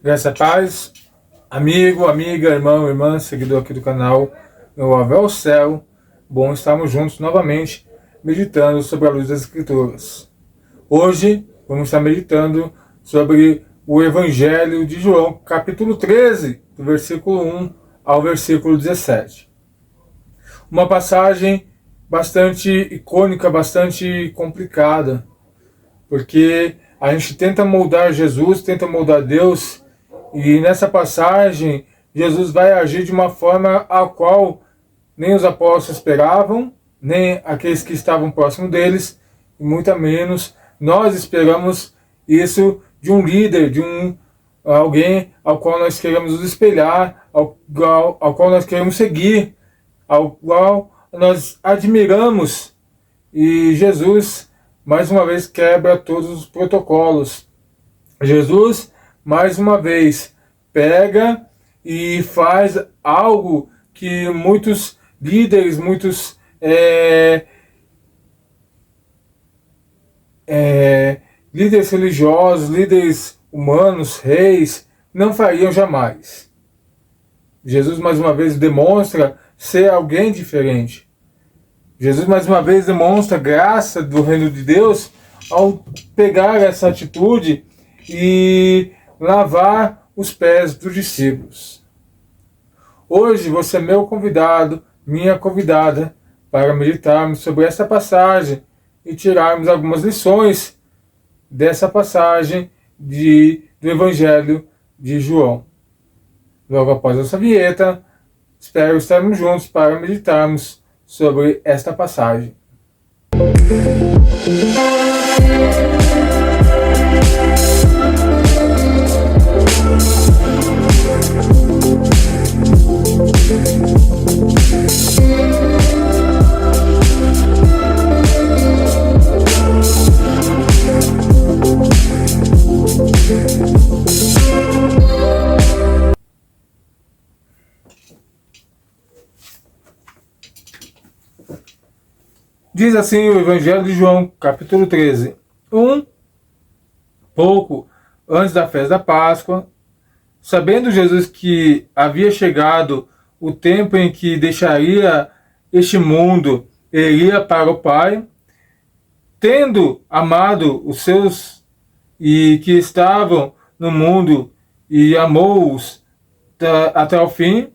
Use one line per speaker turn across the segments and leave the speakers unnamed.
Graça e paz, amigo, amiga, irmão, irmã, seguidor aqui do canal, meu avô ao céu. Bom estarmos juntos novamente, meditando sobre a luz das Escrituras. Hoje vamos estar meditando sobre o Evangelho de João, capítulo 13, do versículo 1 ao versículo 17. Uma passagem bastante icônica, bastante complicada, porque a gente tenta moldar Jesus, tenta moldar Deus. E nessa passagem, Jesus vai agir de uma forma a qual nem os apóstolos esperavam, nem aqueles que estavam próximos deles, e muito menos nós esperamos isso de um líder, de alguém ao qual nós queremos nos espelhar, ao qual nós queremos seguir, ao qual nós admiramos. E Jesus, mais uma vez, quebra todos os protocolos. Jesus, mais uma vez, pega e faz algo que muitos líderes, muitos líderes religiosos, líderes humanos, reis, não fariam jamais. Jesus, mais uma vez, demonstra ser alguém diferente. Jesus, mais uma vez, demonstra a graça do reino de Deus ao pegar essa atitude e lavar os pés dos discípulos. Hoje você é meu convidado, minha convidada, para meditarmos sobre essa passagem e tirarmos algumas lições dessa passagem do Evangelho de João. Logo após essa vinheta, espero estarmos juntos para meditarmos sobre esta passagem. Diz assim o Evangelho de João, capítulo 13. Pouco antes da festa da Páscoa, sabendo Jesus que havia chegado o tempo em que deixaria este mundo e iria para o Pai, tendo amado os seus e que estavam no mundo e amou-os até o fim,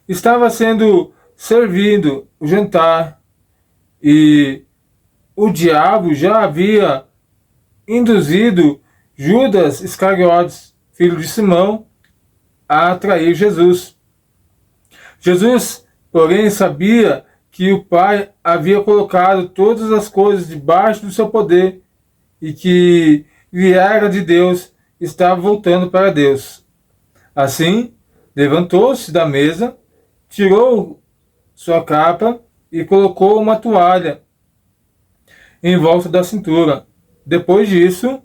estava sendo servido o jantar. E o diabo já havia induzido Judas Iscariotes, filho de Simão, a trair Jesus. Jesus, porém, sabia que o Pai havia colocado todas as coisas debaixo do seu poder e que viera de Deus estava voltando para Deus. Assim, levantou-se da mesa, tirou sua capa e colocou uma toalha em volta da cintura. Depois disso,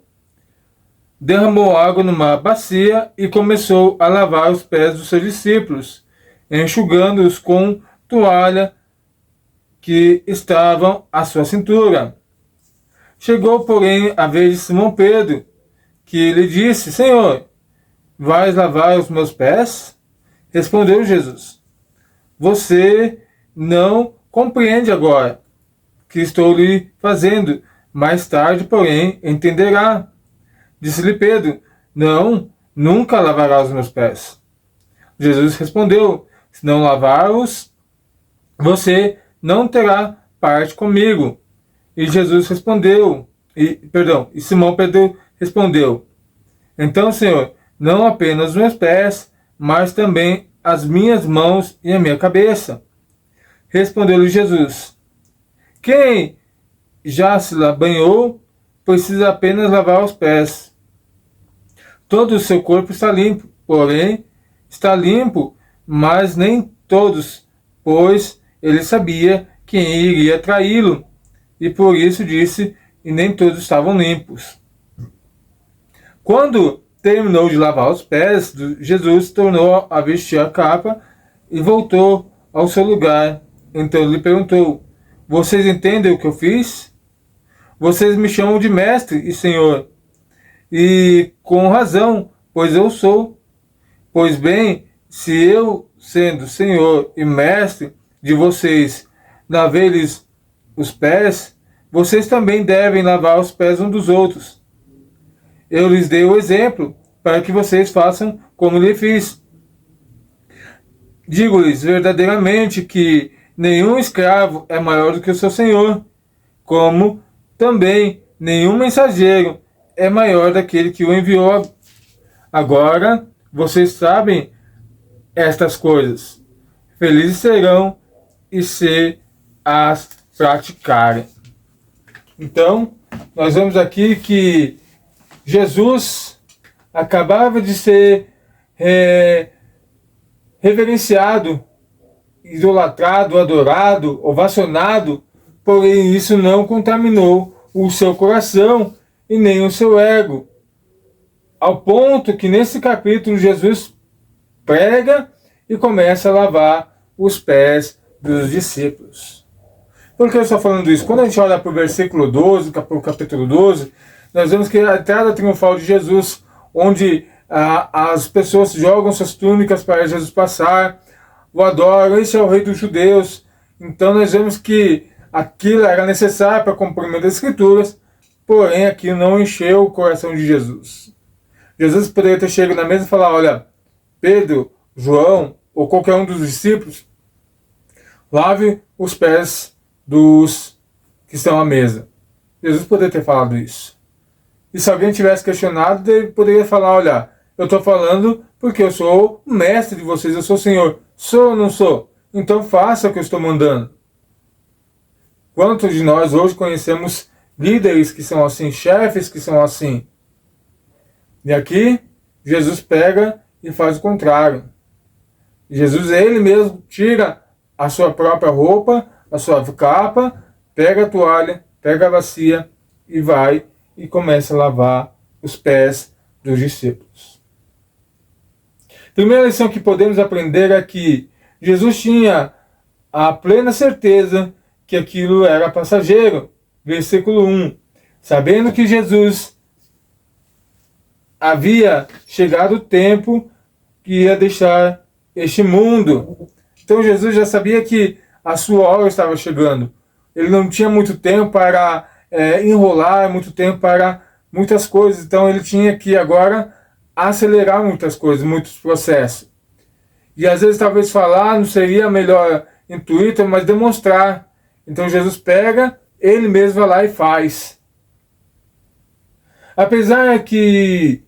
derramou água numa bacia e começou a lavar os pés dos seus discípulos, enxugando-os com toalha que estavam à sua cintura. Chegou, porém, a vez de Simão Pedro, que lhe disse: Senhor, vais lavar os meus pés? Respondeu Jesus: Você não compreende agora que estou lhe fazendo, mais tarde, porém, entenderá. Disse-lhe Pedro: Não, nunca lavará os meus pés. Jesus respondeu: Se não lavar-os, você não terá parte comigo. E Jesus respondeu, e Simão Pedro respondeu: Então, Senhor, não apenas os meus pés, mas também as minhas mãos e a minha cabeça. Respondeu-lhe Jesus: Quem já se banhou, precisa apenas lavar os pés. Todo o seu corpo está limpo, porém está limpo, mas nem todos, pois ele sabia quem iria traí-lo, e por isso disse: e nem todos estavam limpos. Quando terminou de lavar os pés, Jesus tornou a vestir a capa e voltou ao seu lugar. Então ele perguntou: Vocês entendem o que eu fiz? Vocês me chamam de mestre e senhor, e com razão, pois eu sou. Pois bem, se eu, sendo Senhor e Mestre de vocês, lavei-lhes os pés, vocês também devem lavar os pés uns dos outros. Eu lhes dei o exemplo, para que vocês façam como lhe fiz. Digo-lhes verdadeiramente que nenhum escravo é maior do que o seu senhor, como também nenhum mensageiro é maior daquele que o enviou. Agora vocês sabem estas coisas. Felizes serão e se as praticarem. Então, nós vemos aqui que Jesus acabava de ser reverenciado, idolatrado, adorado, ovacionado, porém isso não contaminou o seu coração e nem o seu ego. Ao ponto que nesse capítulo Jesus prega e começa a lavar os pés dos discípulos. Por que eu estou falando isso? Quando a gente olha para o versículo 12, para o capítulo 12, nós vemos que a entrada triunfal de Jesus, onde as pessoas jogam suas túnicas para Jesus passar, o adoram, esse é o rei dos judeus. Então nós vemos que aquilo era necessário para cumprimento das escrituras, porém aquilo não encheu o coração de Jesus. Jesus poderia ter chegado na mesa e falar, olha, Pedro, João ou qualquer um dos discípulos, lave os pés dos que estão à mesa. Jesus poderia ter falado isso. E se alguém tivesse questionado, ele poderia falar, olha, eu estou falando porque eu sou o mestre de vocês, eu sou o Senhor. Sou ou não sou? Então faça o que eu estou mandando. Quantos de nós hoje conhecemos líderes que são assim, chefes que são assim? E aqui, Jesus pega e faz o contrário. Jesus, ele mesmo, tira a sua própria roupa, a sua capa, pega a toalha, pega a bacia e vai e começa a lavar os pés dos discípulos. Primeira lição que podemos aprender é que Jesus tinha a plena certeza que aquilo era passageiro. Versículo 1. Sabendo que Jesus havia chegado o tempo que ia deixar este mundo. Então Jesus já sabia que a sua hora estava chegando. Ele não tinha muito tempo para enrolar, muito tempo para muitas coisas. Então ele tinha que agora acelerar muitas coisas, muitos processos. E às vezes talvez falar não seria melhor intuito, mas demonstrar. Então Jesus pega, ele mesmo vai lá e faz. Apesar que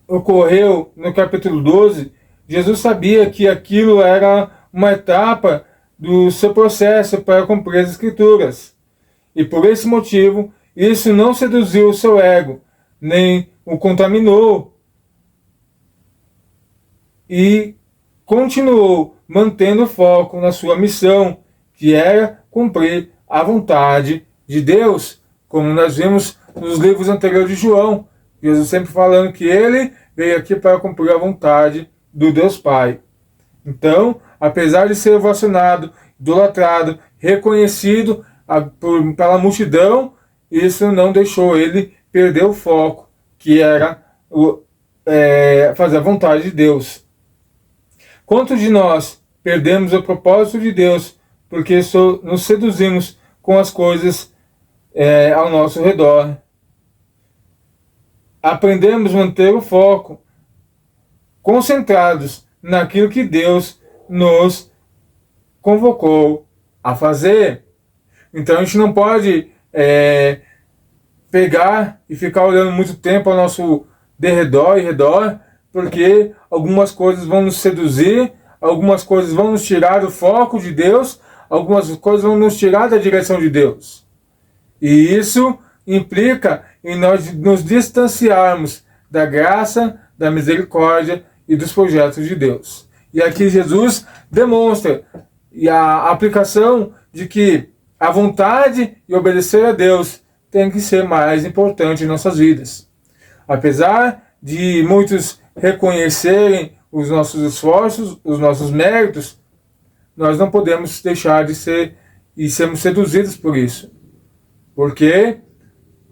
ocorreu no capítulo 12, Jesus sabia que aquilo era uma etapa do seu processo para cumprir as Escrituras. E por esse motivo, isso não seduziu o seu ego, nem o contaminou. E continuou mantendo o foco na sua missão, que era cumprir a vontade de Deus, como nós vimos nos livros anteriores de João. Jesus sempre falando que ele veio aqui para cumprir a vontade do Deus Pai. Então, apesar de ser ovacionado, idolatrado, reconhecido pela multidão, isso não deixou ele perder o foco, que era fazer a vontade de Deus. Quantos de nós perdemos o propósito de Deus porque nos seduzimos com as coisas ao nosso redor? Aprendemos a manter o foco, concentrados naquilo que Deus nos convocou a fazer. Então a gente não pode pegar e ficar olhando muito tempo ao nosso derredor e redor, porque algumas coisas vão nos seduzir, algumas coisas vão nos tirar do foco de Deus, algumas coisas vão nos tirar da direção de Deus. E isso implica em nós nos distanciarmos da graça, da misericórdia e dos projetos de Deus. E aqui Jesus demonstra a aplicação de que a vontade e obedecer a Deus tem que ser mais importante em nossas vidas. Apesar de muitos reconhecerem os nossos esforços, os nossos méritos, nós não podemos deixar de ser e sermos seduzidos por isso. Porque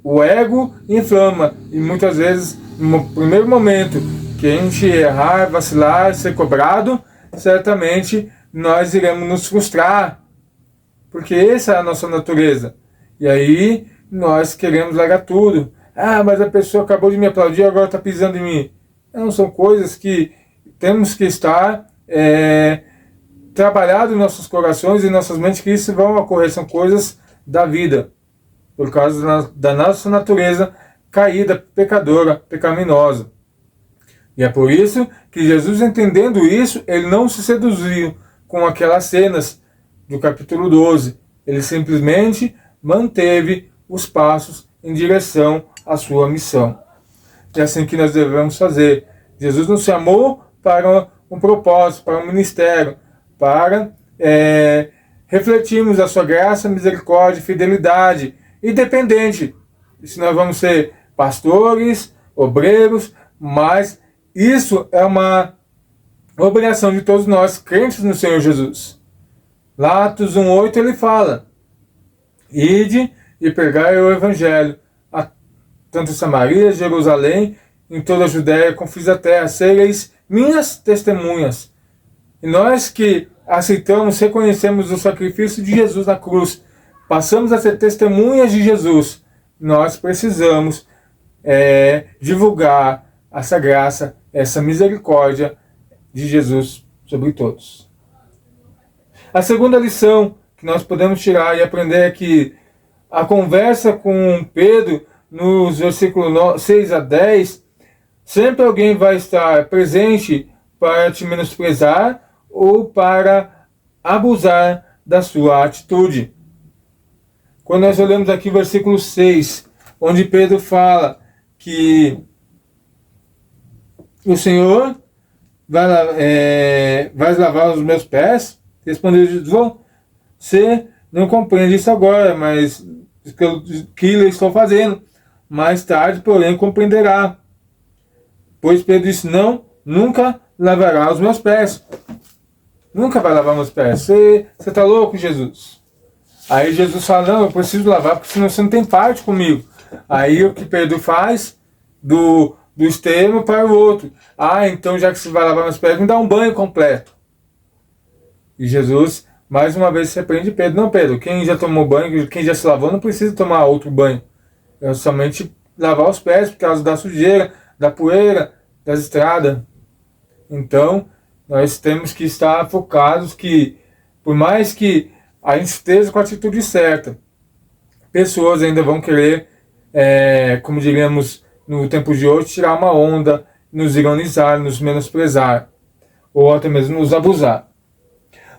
o ego inflama. E muitas vezes, no primeiro momento que a gente errar, vacilar, ser cobrado, certamente nós iremos nos frustrar. Porque essa é a nossa natureza. E aí nós queremos largar tudo. Ah, mas a pessoa acabou de me aplaudir, agora está pisando em mim. Não, são coisas que temos que estar trabalhado em nossos corações e nossas mentes, que isso vão ocorrer, são coisas da vida, por causa da nossa natureza caída, pecadora, pecaminosa. E é por isso que Jesus, entendendo isso, ele não se seduziu com aquelas cenas do capítulo 12. Ele simplesmente manteve os passos em direção à sua missão. É assim que nós devemos fazer. Jesus nos chamou para um propósito, para um ministério, para refletirmos a sua graça, misericórdia, fidelidade, independente se nós vamos ser pastores, obreiros, mas isso é uma obrigação de todos nós, crentes no Senhor Jesus. Lá, Atos 1:8, ele fala: ide e pregai o evangelho a tanto Samaria, Jerusalém, em toda a Judéia, confins da terra, sereis minhas testemunhas. E nós que aceitamos, reconhecemos o sacrifício de Jesus na cruz, passamos a ser testemunhas de Jesus, nós precisamos divulgar essa graça, essa misericórdia de Jesus sobre todos. A segunda lição que nós podemos tirar e aprender é que a conversa com Pedro, nos versículos 6 a 10, sempre alguém vai estar presente para te menosprezar ou para abusar da sua atitude. Quando nós olhamos aqui o versículo 6, onde Pedro fala que o Senhor vai lavar os meus pés, respondeu Jesus: você não compreende isso agora, mas que eu estou fazendo. Mais tarde, porém, compreenderá. Pois Pedro disse: não, nunca lavará os meus pés. Nunca vai lavar meus pés. Você está louco, Jesus? Aí Jesus fala: não, eu preciso lavar, porque senão você não tem parte comigo. Aí o que Pedro faz? Do extremo para o outro. Ah, então já que você vai lavar meus pés, me dá um banho completo. E Jesus, mais uma vez, repreende Pedro: não, Pedro, quem já tomou banho, quem já se lavou, não precisa tomar outro banho. É somente lavar os pés por causa da sujeira, da poeira, das estradas. Então, nós temos que estar focados que, por mais que a gente esteja com a atitude certa, pessoas ainda vão querer, como diríamos no tempo de hoje, tirar uma onda, nos ironizar, nos menosprezar, ou até mesmo nos abusar.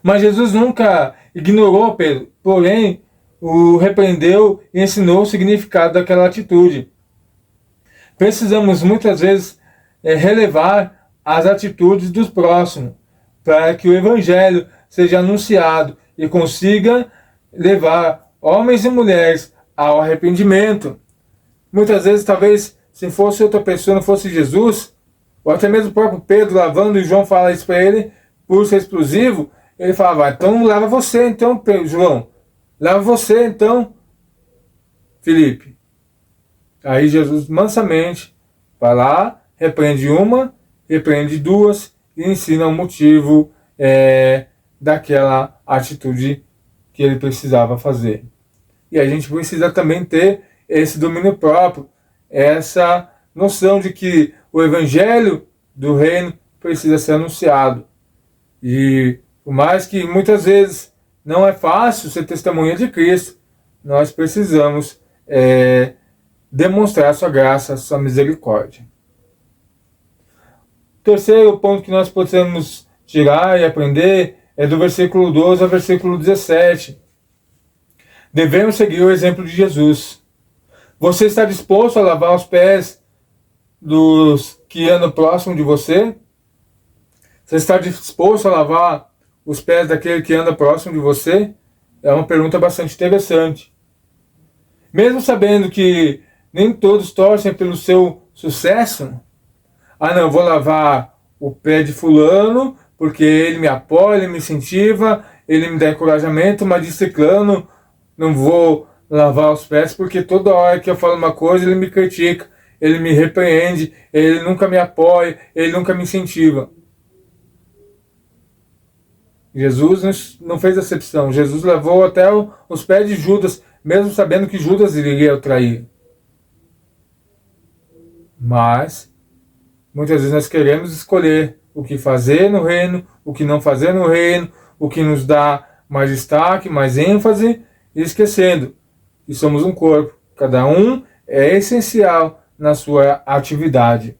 Mas Jesus nunca ignorou Pedro, porém o repreendeu e ensinou o significado daquela atitude. Precisamos muitas vezes relevar as atitudes dos próximos, para que o Evangelho seja anunciado e consiga levar homens e mulheres ao arrependimento. Muitas vezes, talvez, se fosse outra pessoa, não fosse Jesus, ou até mesmo o próprio Pedro lavando, e João fala isso para ele, por ser explosivo, ele falava: então lava você, então, João. Lava você, então, Felipe. Aí Jesus mansamente vai lá, repreende uma, repreende duas e ensina o motivo daquela atitude que ele precisava fazer. E a gente precisa também ter esse domínio próprio, essa noção de que o evangelho do reino precisa ser anunciado. E por mais que muitas vezes não é fácil ser testemunha de Cristo, nós precisamos demonstrar a sua graça, a sua misericórdia. O terceiro ponto que nós podemos tirar e aprender é do versículo 12 ao versículo 17. Devemos seguir o exemplo de Jesus. Você está disposto a lavar os pés dos que andam próximo de você? Você está disposto a lavar os pés daquele que anda próximo de você? É uma pergunta bastante interessante. Mesmo sabendo que nem todos torcem pelo seu sucesso, ah não, eu vou lavar o pé de fulano porque ele me apoia, ele me incentiva, ele me dá encorajamento, mas de ciclano não vou lavar os pés, porque toda hora que eu falo uma coisa, ele me critica, ele me repreende, ele nunca me apoia, ele nunca me incentiva. Jesus não fez acepção. Jesus lavou até os pés de Judas, mesmo sabendo que Judas iria o trair. Mas muitas vezes nós queremos escolher o que fazer no reino, o que não fazer no reino, o que nos dá mais destaque, mais ênfase, e esquecendo que somos um corpo. Cada um é essencial na sua atividade.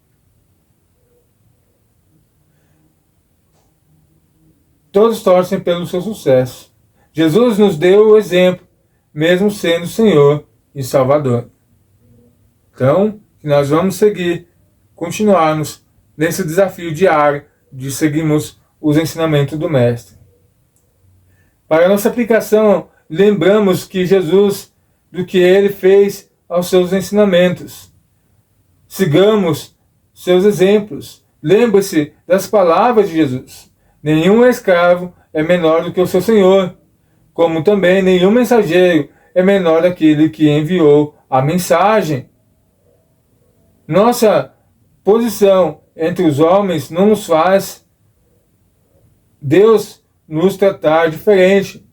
Todos torcem pelo seu sucesso. Jesus nos deu o exemplo, mesmo sendo Senhor e Salvador. Então, que nós vamos seguir, continuarmos nesse desafio diário de seguirmos os ensinamentos do Mestre. Para a nossa aplicação, lembramos que Jesus, do que ele fez aos seus ensinamentos. Sigamos seus exemplos. Lembre-se das palavras de Jesus. Nenhum escravo é menor do que o seu senhor, como também nenhum mensageiro é menor daquele que enviou a mensagem. Nossa posição entre os homens não nos faz Deus nos tratar diferente.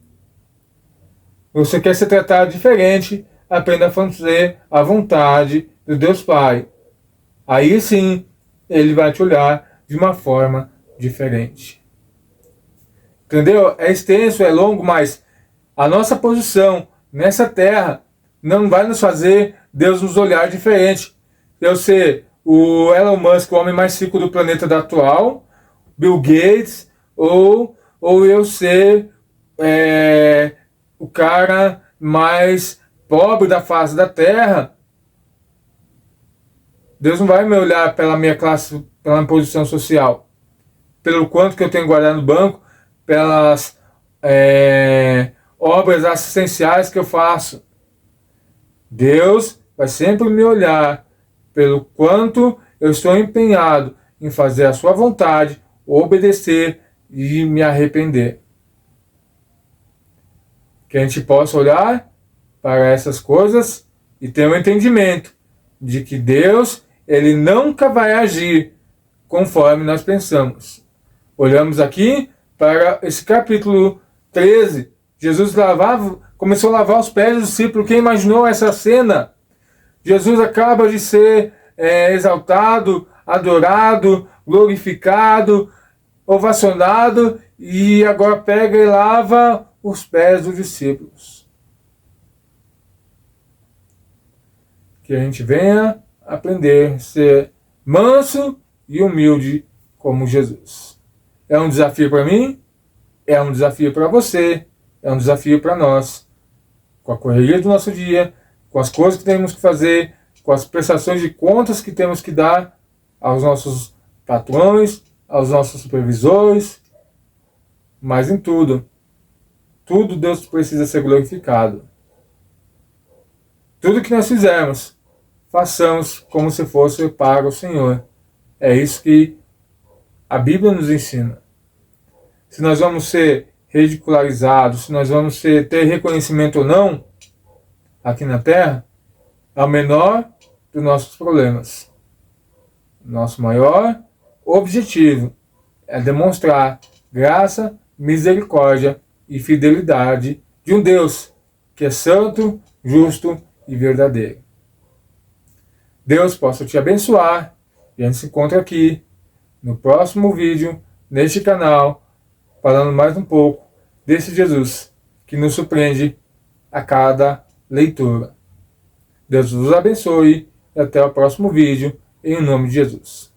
Você quer ser tratado diferente, aprenda a fazer a vontade do Deus Pai. Aí sim, ele vai te olhar de uma forma diferente. Entendeu? É extenso, é longo, mas a nossa posição nessa terra não vai nos fazer Deus nos olhar diferente. Eu ser o Elon Musk, o homem mais rico do planeta atual, Bill Gates, ou eu ser o cara mais pobre da face da terra. Deus não vai me olhar pela minha classe, pela minha posição social, pelo quanto que eu tenho guardado no banco, pelas obras assistenciais que eu faço. Deus vai sempre me olhar pelo quanto eu estou empenhado em fazer a sua vontade, obedecer e me arrepender. Que a gente possa olhar para essas coisas e ter um entendimento de que Deus, ele nunca vai agir conforme nós pensamos. Olhamos aqui para esse capítulo 13. Jesus começou a lavar os pés dos discípulos. Quem imaginou essa cena? Jesus acaba de ser exaltado, adorado, glorificado, ovacionado, e agora pega e lava os pés dos discípulos. Que a gente venha aprender a ser manso e humilde como Jesus. É um desafio para mim, é um desafio para você, é um desafio para nós. Com a correria do nosso dia, com as coisas que temos que fazer, com as prestações de contas que temos que dar aos nossos patrões, aos nossos supervisores, mas em tudo Deus precisa ser glorificado. Tudo que nós fizermos, façamos como se fosse para o Senhor. É isso que a Bíblia nos ensina. Se nós vamos ser ridicularizados, se nós vamos ter reconhecimento ou não, aqui na Terra, é o menor dos nossos problemas. Nosso maior objetivo é demonstrar graça, misericórdia e fidelidade de um Deus que é santo, justo e verdadeiro. Deus possa te abençoar, e a gente se encontra aqui no próximo vídeo, neste canal, falando mais um pouco desse Jesus que nos surpreende a cada leitura. Deus vos abençoe e até o próximo vídeo, em nome de Jesus.